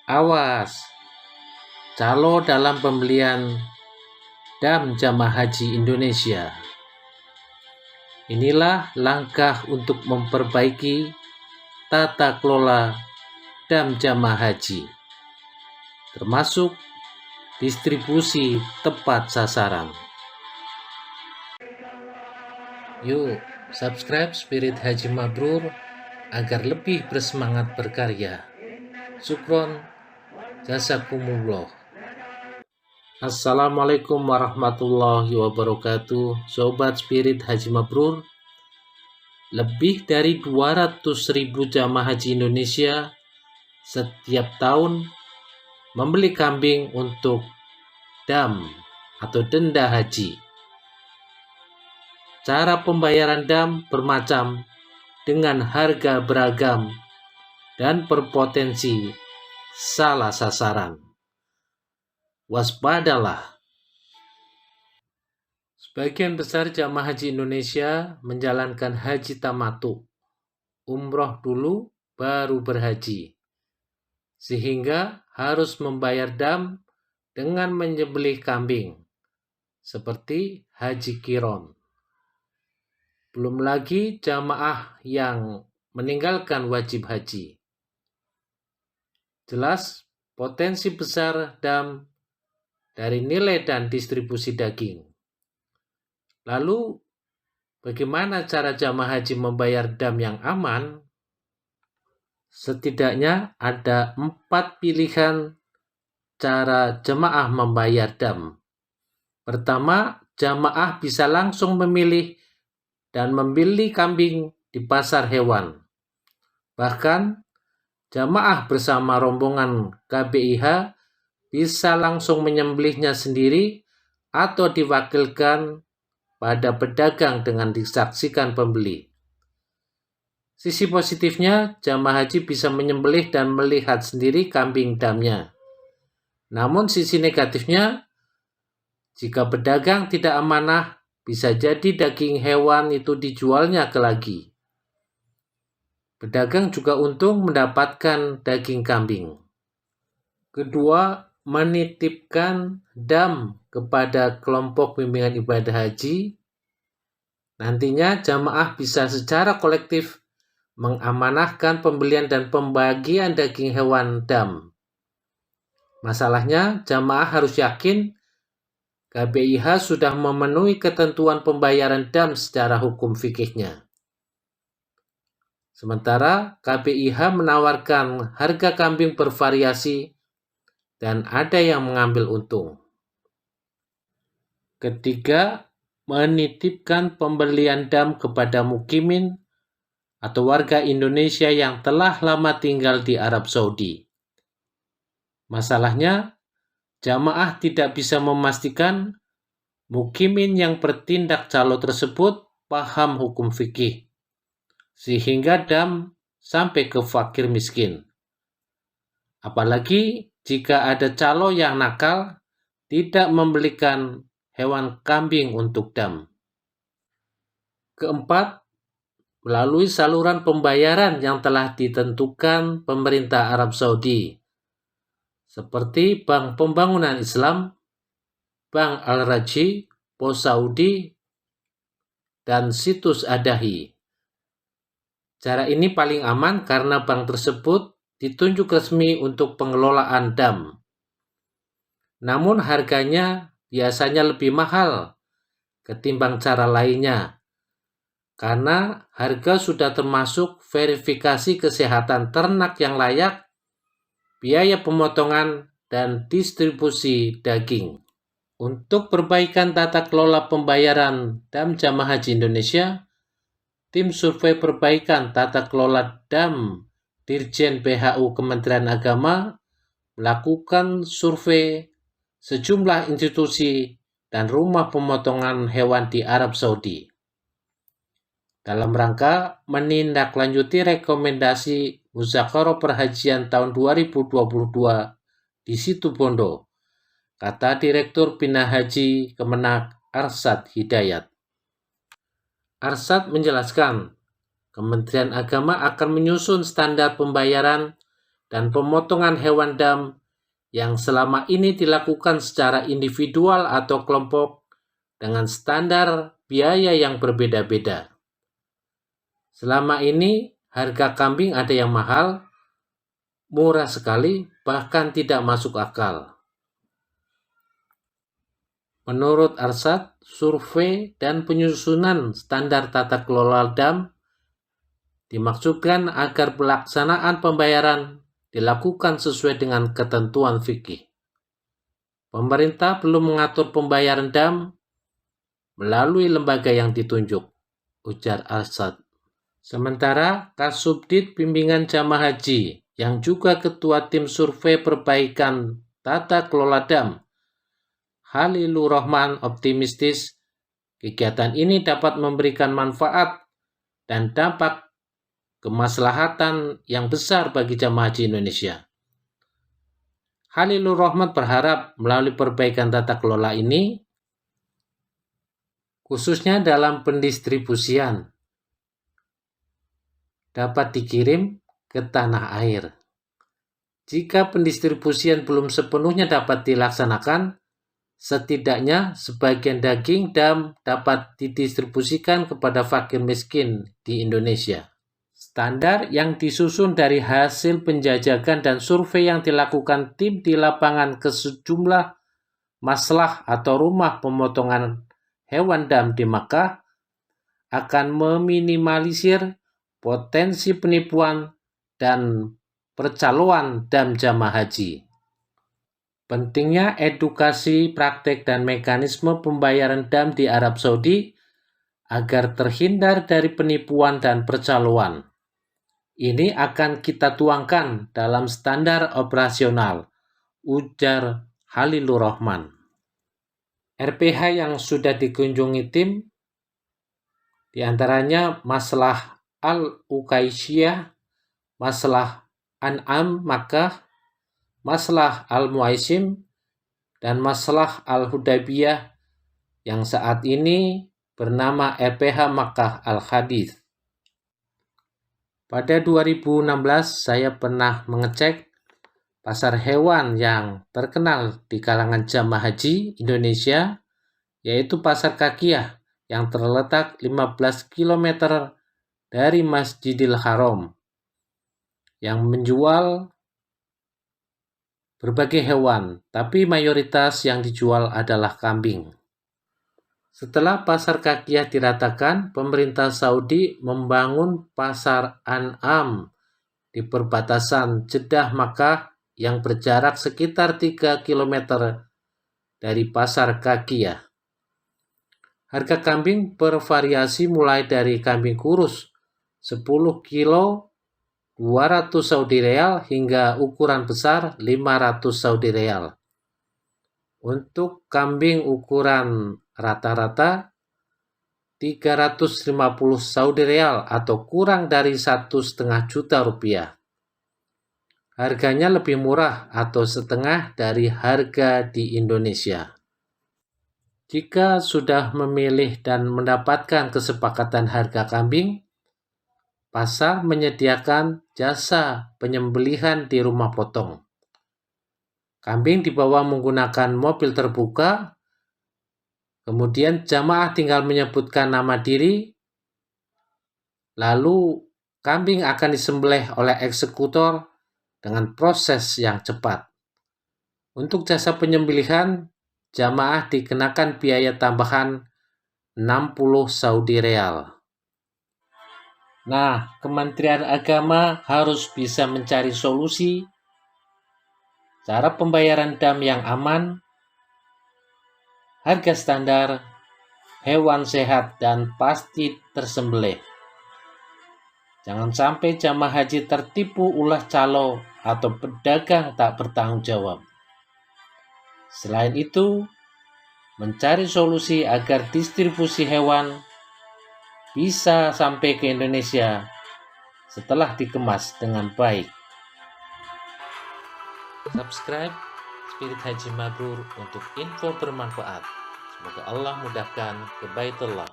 Awas, calo dalam pembelian dam jamaah haji Indonesia. Inilah langkah untuk memperbaiki tata kelola dam jamaah haji, termasuk distribusi tepat sasaran. Yuk, subscribe Spirit Haji Mabrur agar lebih bersemangat berkarya. Syukron, jazakumullah. Assalamualaikum warahmatullahi wabarakatuh. Sobat Spirit Haji Mabrur, lebih dari 200.000 jamaah haji Indonesia setiap tahun membeli kambing untuk dam atau denda haji. Cara pembayaran dam bermacam dengan harga beragam dan berpotensi salah sasaran. Waspadalah. Sebagian besar jamaah haji Indonesia menjalankan haji tamatu, umroh dulu baru berhaji, sehingga harus membayar dam dengan menyembelih kambing, seperti haji kiron. Belum lagi jamaah yang meninggalkan wajib haji. Jelas potensi besar dam dari nilai dan distribusi daging. Lalu, bagaimana cara jamaah haji membayar dam yang aman? Setidaknya ada 4 pilihan cara jamaah membayar dam. Pertama, jamaah bisa langsung memilih dan membeli kambing di pasar hewan. Bahkan, jamaah bersama rombongan KBIH bisa langsung menyembelihnya sendiri atau diwakilkan pada pedagang dengan disaksikan pembeli. Sisi positifnya, jamaah haji bisa menyembelih dan melihat sendiri kambing damnya. Namun sisi negatifnya, jika pedagang tidak amanah, bisa jadi daging hewan itu dijualnya ke lagi. Pedagang juga untung mendapatkan daging kambing. Kedua, menitipkan dam kepada kelompok bimbingan ibadah haji. Nantinya jamaah bisa secara kolektif mengamanahkan pembelian dan pembagian daging hewan dam. Masalahnya, jamaah harus yakin KBIH sudah memenuhi ketentuan pembayaran dam secara hukum fikihnya. Sementara KBIH menawarkan harga kambing bervariasi dan ada yang mengambil untung. Ketiga, menitipkan pembelian dam kepada mukimin atau warga Indonesia yang telah lama tinggal di Arab Saudi. Masalahnya, jamaah tidak bisa memastikan mukimin yang bertindak calo tersebut paham hukum fikih, sehingga dam sampai ke fakir miskin. Apalagi jika ada calo yang nakal tidak membelikan hewan kambing untuk dam. Keempat, melalui saluran pembayaran yang telah ditentukan pemerintah Arab Saudi, seperti Bank Pembangunan Islam, Bank Al-Rajhi, Pos Saudi, dan situs Adahi. Cara ini paling aman karena bank tersebut ditunjuk resmi untuk pengelolaan dam. Namun harganya biasanya lebih mahal ketimbang cara lainnya, karena harga sudah termasuk verifikasi kesehatan ternak yang layak, biaya pemotongan, dan distribusi daging. Untuk perbaikan tata kelola pembayaran dam jamaah haji Indonesia, tim survei perbaikan tata kelola dam Dirjen BHU Kementerian Agama melakukan survei sejumlah institusi dan rumah pemotongan hewan di Arab Saudi dalam rangka menindaklanjuti rekomendasi Muzakarah Perhajian tahun 2022 di Situbondo, kata Direktur Bina Haji Kemenak Arsyad Hidayat. Arsyad menjelaskan, Kementerian Agama akan menyusun standar pembayaran dan pemotongan hewan dam yang selama ini dilakukan secara individual atau kelompok dengan standar biaya yang berbeda-beda. Selama ini harga kambing ada yang mahal, murah sekali, bahkan tidak masuk akal. Menurut Arsad, survei dan penyusunan standar tata kelola dam dimaksudkan agar pelaksanaan pembayaran dilakukan sesuai dengan ketentuan fikih. Pemerintah belum mengatur pembayaran dam melalui lembaga yang ditunjuk, ujar Arsad. Sementara Kasubdit Bimbingan Jamaah Haji, yang juga ketua tim survei perbaikan tata kelola dam, Halilur Rahman optimistis kegiatan ini dapat memberikan manfaat dan dampak kemaslahatan yang besar bagi jamaah haji Indonesia. Halilur Rahman berharap melalui perbaikan tata kelola ini, khususnya dalam pendistribusian, dapat dikirim ke tanah air. Jika pendistribusian belum sepenuhnya dapat dilaksanakan, setidaknya sebagian daging dam dapat didistribusikan kepada fakir miskin di Indonesia. Standar yang disusun dari hasil penjajakan dan survei yang dilakukan tim di lapangan ke sejumlah maslah atau rumah pemotongan hewan dam di Makkah akan meminimalisir potensi penipuan dan percaloan dam jamaah haji. Pentingnya edukasi praktek dan mekanisme pembayaran dam di Arab Saudi agar terhindar dari penipuan dan percaloan. Ini akan kita tuangkan dalam standar operasional, ujar Halilur Rahman. RPH yang sudah dikunjungi tim diantaranya Maslah Al-Uqaisyah, Maslah An'am Makkah, Maslah Al-Muaisim, dan Maslah Al-Hudaybiyah yang saat ini bernama RPH Makkah Al-Hadith. Pada 2016 saya pernah mengecek pasar hewan yang terkenal di kalangan jamaah haji Indonesia, yaitu Pasar Kakiyah yang terletak 15 km dari Masjidil Haram, yang menjual berbagai hewan, tapi mayoritas yang dijual adalah kambing. Setelah Pasar Kakiyah diratakan, pemerintah Saudi membangun Pasar An'am di perbatasan Jeddah Makkah yang berjarak sekitar 3 km dari Pasar Kakiyah. Harga kambing bervariasi mulai dari kambing kurus 10 kilo 200 Saudi Rial hingga ukuran besar 500 Saudi Rial. Untuk kambing ukuran rata-rata 350 Saudi Rial atau kurang dari 1,5 juta rupiah. Harganya lebih murah atau setengah dari harga di Indonesia. Jika sudah memilih dan mendapatkan kesepakatan harga kambing, pasar menyediakan jasa penyembelihan di rumah potong. Kambing dibawa menggunakan mobil terbuka, kemudian jamaah tinggal menyebutkan nama diri, lalu kambing akan disembelih oleh eksekutor dengan proses yang cepat. Untuk jasa penyembelihan, jamaah dikenakan biaya tambahan 60 Saudi Rial. Nah, Kementerian Agama harus bisa mencari solusi cara pembayaran dam yang aman, harga standar, hewan sehat dan pasti tersembelih. Jangan sampai jamaah haji tertipu ulah calo atau pedagang tak bertanggung jawab. Selain itu, mencari solusi agar distribusi hewan bisa sampai ke Indonesia setelah dikemas dengan baik. Subscribe Spirit Haji Mabrur untuk info bermanfaat. Semoga Allah mudahkan ke Baitullah.